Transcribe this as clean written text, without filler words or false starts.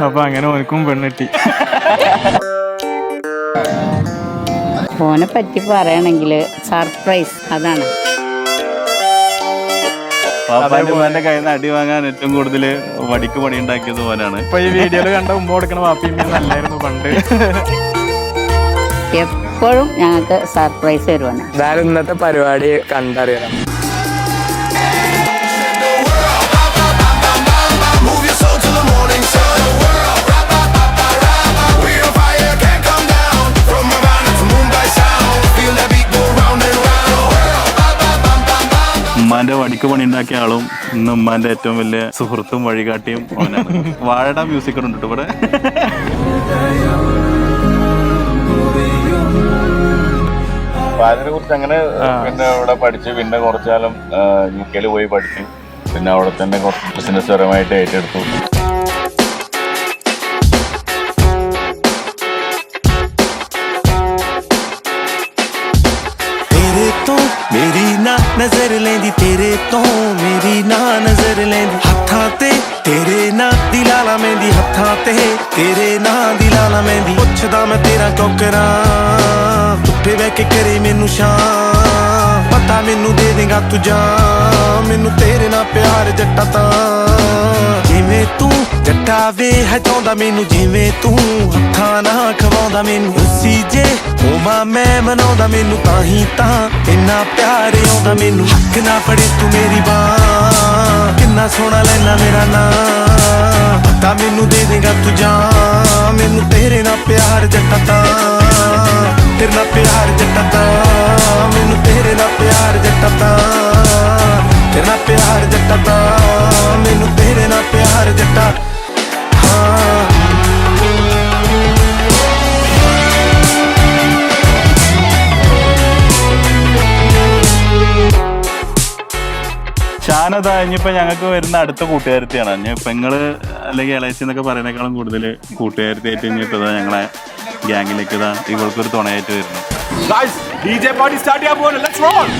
അപ്പൊ അങ്ങനെ ഓനക്കും പെണ്ണെട്ടി. ഓനെ പറ്റി പറയണെങ്കിൽ സർപ്രൈസ് അതാണ്. പാപ്പാന്റെ കയ്യിൽ നിന്ന് അടി വാങ്ങാൻ ഏറ്റവും കൂടുതൽ വടിക്ക് പണി ഉണ്ടാക്കിയത് ഓനാണ്. ഇപ്പൊ ഈ വീഡിയോയിൽ കണ്ട ഉമ്മ കൊടുക്കണ വാപ്പിയും നല്ലായിരുന്നു പണ്ട്. എപ്പോഴും ഞങ്ങൾക്ക് സർപ്രൈസ് തരുവാണ്. എന്തായാലും ഇന്നത്തെ പരിപാടി കണ്ടറിയണം. ഉമ്മാന്റെ വടിക്ക് പണി ഉണ്ടാക്കിയ ആളും ഇന്ന് ഉമ്മാന്റെ ഏറ്റവും വലിയ സുഹൃത്തും വഴികാട്ടിയും ഓനാണ്. വാഴയുടെ മ്യൂസിക് ഉണ്ട് ഇവിടെ. അതിനെ കുറിച്ച് അങ്ങനെ പിന്നെ ഇവിടെ പഠിച്ച് പിന്നെ കുറച്ചുകാലം UK പോയി പഠിച്ചു. പിന്നെ അവിടെ തന്നെ കുറച്ച് ബിസിനസ് പരമായിട്ട് ഏറ്റെടുത്തു. मेरी ना नजर लेंदी तेरे तो मेरी ना नजर लेंदी हत्थां ते तेरे ना दिलाला मेंदी हत्थां ते तेरे ना दिलाला मेंदी पुछदा मैं तेरा क्यों करा उत्थे बह के करे मैनू शाम पता मैनू दे देगा तू जान मैनू तेरे ना प्यार जट्टा तां जिवें तू जट्टा वे है चाहुंदा मैनू जिवें तू हत्थां ना खवाउंदा मैनू उसी जे होवा मैं मनाउंदा मैनू ताही तां इन्ना प्यार आउंदा मैनू हक ना फड़े तू मेरी बांह किन्ना सोहना लैना मेरा नाम पता मैनू दे देगा तू जान मैनू तेरे ना प्यार जट्टा तां तेरे ना प्यार जट्टा तां मैनू तेरे ना प्यार जट्टा तां तेरे ना प्यार जट्टा तां मैनू तेरे ना प्यार जट्टा हाँ। ഷാനത ഇനിയിപ്പോ ഞങ്ങൾക്ക് വരുന്ന അടുത്ത കൂട്ടുകാരത്തിയാണ്. ഇനി പെങ്ങള് അല്ലെങ്കിൽ ഇളയച്ചി എന്നൊക്കെ പറയുന്നേക്കാളും കൂടുതൽ കൂട്ടുകാരത്തിയായിട്ട് ഇനിയിപ്പോ ഞങ്ങളെ ഗ്യാങ്ങിലേക്ക് ഇവൾക്കൊരു തുണയായിട്ട് വരുന്നു. DJ party start ചെയ്യാൻ പോവാണ്. Let's roll.